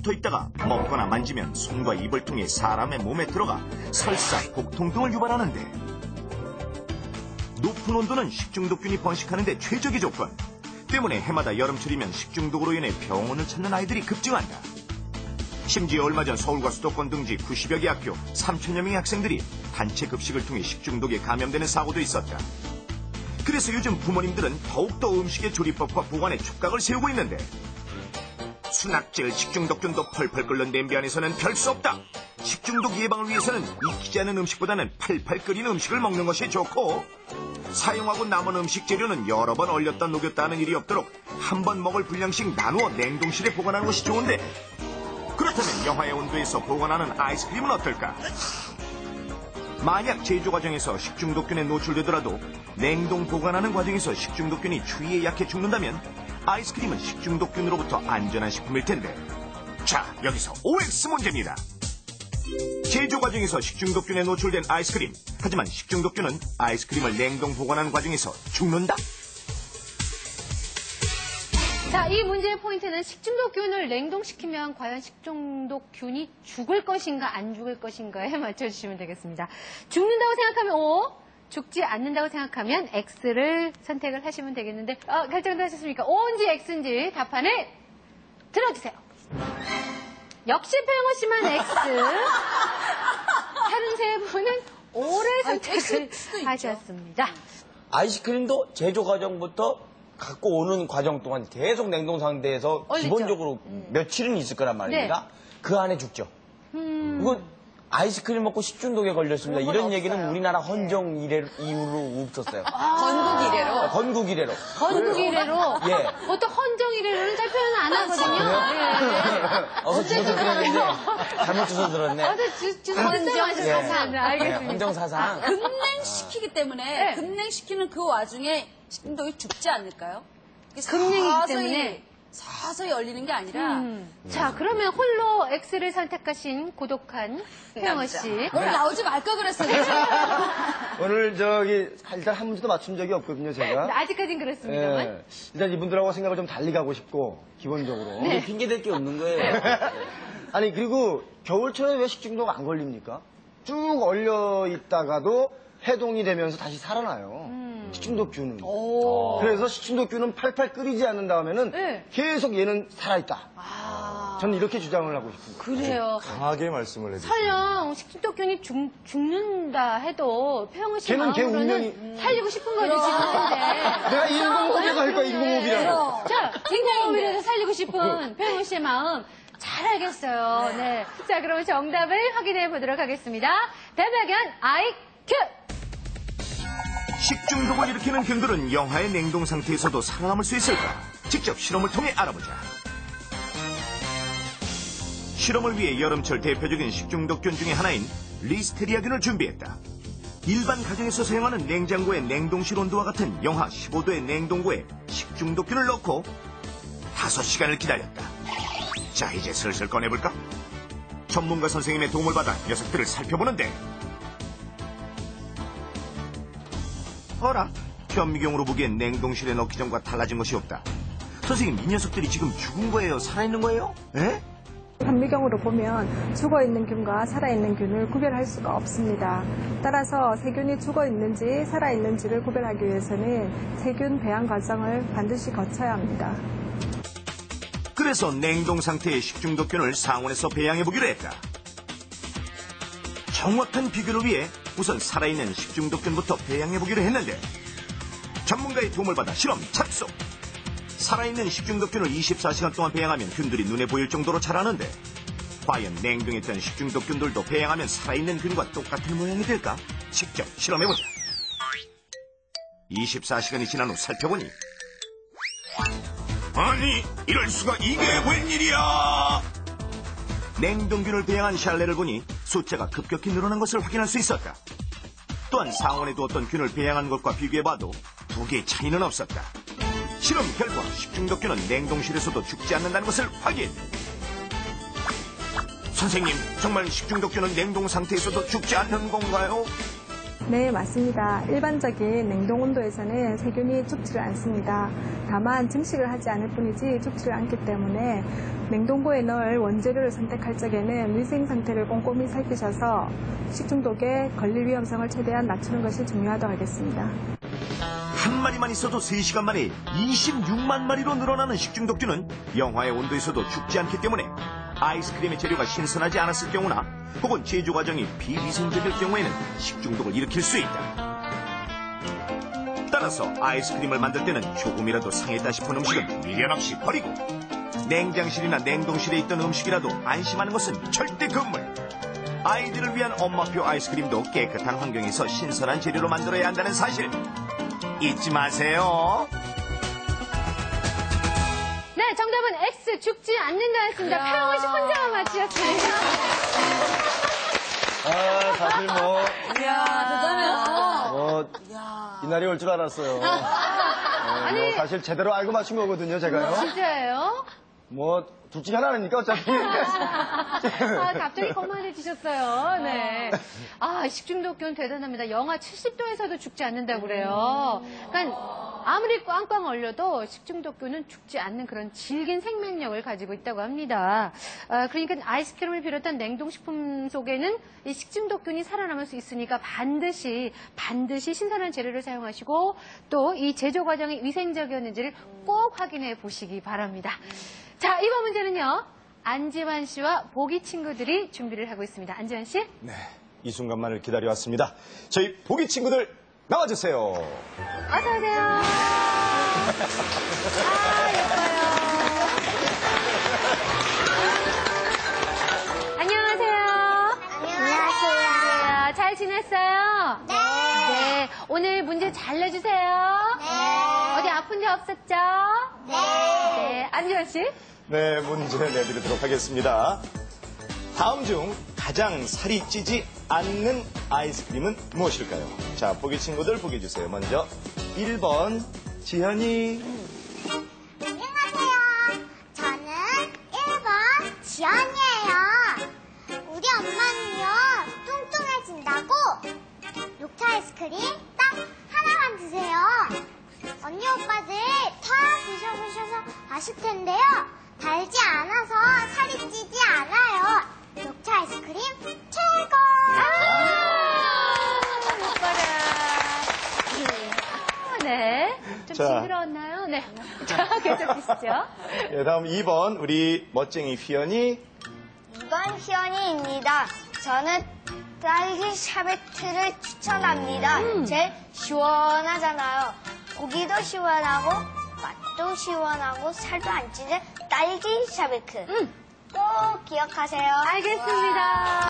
붙어 있다가 먹거나 만지면 손과 입을 통해 사람의 몸에 들어가 설사, 복통 등을 유발하는데 높은 온도는 식중독균이 번식하는 데 최적의 조건 때문에 해마다 여름철이면 식중독으로 인해 병원을 찾는 아이들이 급증한다. 심지어 얼마 전 서울과 수도권 등지 90여 개 학교 3천여 명의 학생들이 단체 급식을 통해 식중독에 감염되는 사고도 있었다. 그래서 요즘 부모님들은 더욱더 음식의 조리법과 보관에 촉각을 세우고 있는데 수납질 식중독균도 펄펄 끓는 냄비 안에서는 별 수 없다. 식중독 예방을 위해서는 익히지 않은 음식보다는 팔팔 끓인 음식을 먹는 것이 좋고 사용하고 남은 음식 재료는 여러 번 얼렸다 녹였다 하는 일이 없도록 한 번 먹을 분량씩 나누어 냉동실에 보관하는 것이 좋은데 그렇다면 영하의 온도에서 보관하는 아이스크림은 어떨까? 만약 제조 과정에서 식중독균에 노출되더라도 냉동 보관하는 과정에서 식중독균이 추위에 약해 죽는다면 아이스크림은 식중독균으로부터 안전한 식품일 텐데 자, 여기서 OX 문제입니다. 제조 과정에서 식중독균에 노출된 아이스크림 하지만 식중독균은 아이스크림을 냉동 보관하는 과정에서 죽는다? 자, 이 문제의 포인트는 식중독균을 냉동시키면 과연 식중독균이 죽을 것인가 안 죽을 것인가에 맞춰주시면 되겠습니다. 죽는다고 생각하면 O, 죽지 않는다고 생각하면 X를 선택을 하시면 되겠는데 결정도 하셨습니까? O인지 X인지 답판을 들어주세요. 역시 표영호 씨만 X, 다른 세 분은 O를 선택을 하셨습니다. 아이스크림도 제조 과정부터 갖고 오는 과정 동안 계속 냉동 상태에서 기본적으로 며칠은 있을 거란 말입니다. 네. 그 안에 죽죠. 이거 아이스크림 먹고 식중독에 걸렸습니다. 이런 얘기는 없어요. 우리나라 헌정 이후로 없었어요. 건국 이래로? 건국 이래로. 건국 이래로? 예. 보통 헌정 이래로는 잘 표현 안 하거든요. 주소 들었는데 잘못 주소 들었네. 헌정사상. 알겠습니다. 헌정사상. 급냉시키기 때문에 급냉시키는 그 와중에 식중독이 죽지 않을까요? 급냉이기 때문에 서서히 열리는 게 아니라. 자, 그러면 홀로 X를 선택하신 고독한 표영호 씨. 오늘 나오지 말걸 그랬어요. 오늘 일단 한 문제도 맞춘 적이 없거든요, 제가. 아직까진 그렇습니다만. 예, 일단 이분들하고 생각을 좀 달리 가고 싶고, 기본적으로. 네. 핑계댈 게 없는 거예요. 아니, 그리고 겨울철에 왜 식중독 안 걸립니까? 쭉 얼려 있다가도 해동이 되면서 다시 살아나요. 식중독균은. 그래서 식중독균은 팔팔 끓이지 않는 다음에는 계속 얘는 살아있다. 저는 이렇게 주장을 하고 있습니다. 그래요. 강하게 말씀을 해주세요. 설령 식중독균이 죽는다 해도 표영호 씨 마음으로는 살리고 싶은 거죠, 지금 현재. 내가 인공호흡이라고 할 거야, 인공호흡이라고. 자, 인공호흡이라도 살리고 싶은 표영호 씨의 마음 잘 알겠어요. 네. 자, 그럼 정답을 확인해 보도록 하겠습니다. 대박연 IQ! 식중독을 일으키는 균들은 영하의 냉동 상태에서도 살아남을 수 있을까? 직접 실험을 통해 알아보자. 실험을 위해 여름철 대표적인 식중독균 중에 하나인 리스테리아균을 준비했다. 일반 가정에서 사용하는 냉장고의 냉동실 온도와 같은 영하 15도의 냉동고에 식중독균을 넣고 5시간을 기다렸다. 자, 이제 슬슬 꺼내볼까? 전문가 선생님의 도움을 받아 녀석들을 살펴보는데 어라? 현미경으로 보기엔 냉동실에 넣기 전과 달라진 것이 없다. 선생님, 이 녀석들이 지금 죽은 거예요? 살아있는 거예요? 에? 현미경으로 보면 죽어있는 균과 살아있는 균을 구별할 수가 없습니다. 따라서 세균이 죽어있는지 살아있는지를 구별하기 위해서는 세균 배양 과정을 반드시 거쳐야 합니다. 그래서 냉동 상태의 식중독균을 상온에서 배양해보기로 했다. 정확한 비교를 위해 우선 살아있는 식중독균부터 배양해보기로 했는데 전문가의 도움을 받아 실험 착수! 살아있는 식중독균을 24시간 동안 배양하면 균들이 눈에 보일 정도로 자라는데 과연 냉동했던 식중독균들도 배양하면 살아있는 균과 똑같은 모양이 될까? 직접 실험해보자. 24시간이 지난 후 살펴보니 아니, 이럴 수가, 이게 웬일이야! 냉동균을 배양한 샬레를 보니 숫자가 급격히 늘어난 것을 확인할 수 있었다. 또한 상온에 두었던 균을 배양한 것과 비교해봐도 두 개의 차이는 없었다. 실험 결과 식중독균은 냉동실에서도 죽지 않는다는 것을 확인. 선생님, 정말 식중독균은 냉동 상태에서도 죽지 않는 건가요? 네, 맞습니다. 일반적인 냉동 온도에서는 세균이 죽지를 않습니다. 다만 증식을 하지 않을 뿐이지 죽지를 않기 때문에 냉동고에 넣을 원재료를 선택할 적에는 위생 상태를 꼼꼼히 살피셔서 식중독에 걸릴 위험성을 최대한 낮추는 것이 중요하다고 하겠습니다. 한 마리만 있어도 3시간 만에 26만 마리로 늘어나는 식중독균은 영하의 온도에서도 죽지 않기 때문에 아이스크림의 재료가 신선하지 않았을 경우나 혹은 제조 과정이 비위생적일 경우에는 식중독을 일으킬 수 있다. 따라서 아이스크림을 만들 때는 조금이라도 상했다 싶은 음식은 미련 없이 버리고 냉장실이나 냉동실에 있던 음식이라도 안심하는 것은 절대 금물. 아이들을 위한 엄마표 아이스크림도 깨끗한 환경에서 신선한 재료로 만들어야 한다는 사실 잊지 마세요. 네, 정답은 X, 죽지 않는다였습니다. 표영은 씨 혼자만 맞히셨습니다. 사실 뭐, 이야, 대단해요. 이날이 올 줄 알았어요. 네, 아니, 사실 제대로 알고 맞춘 거거든요, 제가요. 진짜예요? 뭐, 둘 중에 하나니까 어차피. 갑자기 거만해지셨어요. 네. 식중독균 대단합니다. 영하 70도에서도 죽지 않는다고 그래요. 그러니까 아무리 꽝꽝 얼려도 식중독균은 죽지 않는 그런 질긴 생명력을 가지고 있다고 합니다. 그러니까 아이스크림을 비롯한 냉동식품 속에는 이 식중독균이 살아남을 수 있으니까 반드시 신선한 재료를 사용하시고 또 이 제조 과정이 위생적이었는지를 꼭 확인해 보시기 바랍니다. 자, 이번 문제는요. 안지환 씨와 보기 친구들이 준비를 하고 있습니다. 안지환 씨? 네, 이 순간만을 기다려왔습니다. 저희 보기 친구들 나와주세요. 어서 오세요. 예뻐요. 안녕하세요. 안녕하세요. 잘 지냈어요? 네. 오늘 문제 잘 내주세요. 네. 어디 아픈 데 없었죠? 네. 안지환 씨? 네, 문제 내드리도록 하겠습니다. 다음 중 가장 살이 찌지 않는 아이스크림은 무엇일까요? 자, 보기 친구들 보기 주세요. 먼저 1번 지현이. 안녕하세요. 저는 1번 지연이에요. 우리 엄마는요, 뚱뚱해진다고 녹차 아이스크림 딱 하나만 드세요. 언니 오빠들 다 드셔보셔서 아실 텐데요. 달지 않아서 살이 찌지 않아요. 녹차 아이스크림 최고! 네. 좀 자. 징그러웠나요? 네. 자, 계속 주시죠. 네, 다음 2번 우리 멋쟁이 휘연이. 2번 희연이입니다. 저는 딸기 샤베트를 추천합니다. 제일 시원하잖아요. 고기도 시원하고 맛도 시원하고 살도 안 찌는 딸기 샤베트. 꼭 기억하세요. 알겠습니다.